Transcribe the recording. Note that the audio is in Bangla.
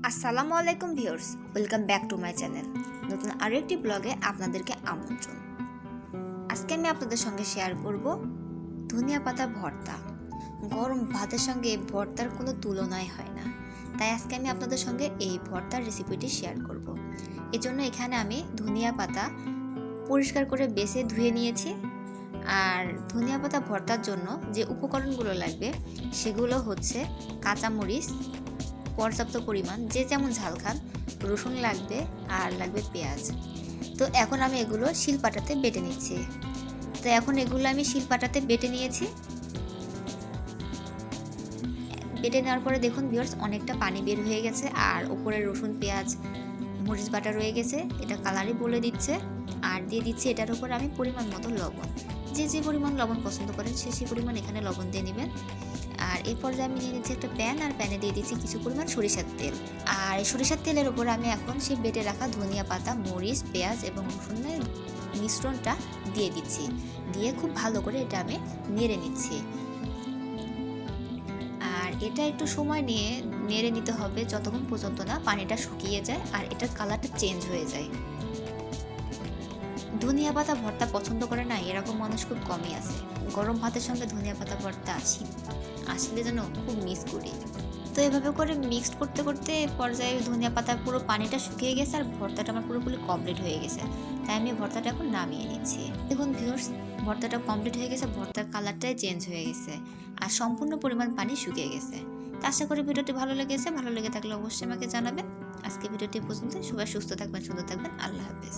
আসসালামু আলাইকুম viewers, welcome back to my channel. নতুন আরও একটি ব্লগে আপনাদেরকে আমন্ত্রণ। আজকে আমি আপনাদের সঙ্গে শেয়ার করব ধনিয়া পাতা ভর্তা। গরম ভাতের সঙ্গে এই ভর্তার কোনো তুলনাই হয় না, তাই আজকে আমি আপনাদের সঙ্গে এই ভর্তার রেসিপিটি শেয়ার করব। এজন্য এখানে আমি ধনিয়া পাতা পরিষ্কার করে বেছে ধুয়ে নিয়েছি। আর ধনিয়া পাতা ভর্তার জন্য যে উপকরণগুলো লাগবে সেগুলো হচ্ছে কাঁচামরিচ পর্যাপ্ত পরিমাণ, যে যেমন ঝাল খান, রসুন লাগবে আর লাগবে পেঁয়াজ। তো এখন আমি এগুলো শিলপাটাতে বেটে নিচ্ছি। তো এখন এগুলো আমি শিলপাটাতে বেটে নিয়েছি। বেটে নেওয়ার পরে দেখুন ভিউয়ার্স, অনেকটা পানি বের হয়ে গেছে আর উপরে রসুন পেঁয়াজ মরিচ বাটা রয়ে গেছে, এটা কালারই বলে দিচ্ছে। আর দিয়ে দিচ্ছি এটার উপর আমি পরিমাণ মতো লবণ। যে যে পরিমাণ লবণ পছন্দ করেন সেই পরিমাণ এখানে লবণ দিয়ে নেবেন। আর এই পর্যায়ে আমি নিয়ে নিচ্ছি একটা প্যান, আর প্যানে দিয়ে দিচ্ছি কিছু পরিমাণ সরিষার তেল। আর এই সরিষার তেলের উপর আমি এখন সেই বেটে রাখা ধনিয়া পাতা, মরিচ, পেঁয়াজ এবং রসুনের মিশ্রণটা দিয়ে দিচ্ছি। দিয়ে খুব ভালো করে এটা আমি নেড়ে নিচ্ছি। আর এটা একটু সময় নিয়ে নেড়ে নিতে হবে যতক্ষণ পর্যন্ত না পানিটা শুকিয়ে যায় আর এটার কালারটা চেঞ্জ হয়ে যায়। ধনিয়া পাতা ভর্তা পছন্দ করে না এরকম মানুষ খুব কমই আছে। গরম ভাতের সঙ্গে ধনিয়া পাতা ভর্তা আসলে যেন খুব মিস করি। তো এভাবে করে মিক্সড করতে করতে পর্যায়ে ধনিয়া পাতার পুরো পানিটা শুকিয়ে গেছে আর ভর্তাটা আমার পুরোপুরি কমপ্লিট হয়ে গেছে। তাই আমি ভর্তাটা এখন নামিয়ে নিচ্ছি। দেখুন ভিউয়ার্স, ভর্তাটা কমপ্লিট হয়ে গেছে, ভর্তার কালারটাই চেঞ্জ হয়ে গেছে আর সম্পূর্ণ পরিমাণ পানি শুকিয়ে গেছে। তো আশা করি ভিডিওটি ভালো লেগেছে। ভালো লেগে থাকলে অবশ্যই আমাকে জানাবেন। আজকে ভিডিওটি পর্যন্ত। সবাই সুস্থ থাকবেন, সুন্দর থাকবেন। আল্লাহ হাফেজ।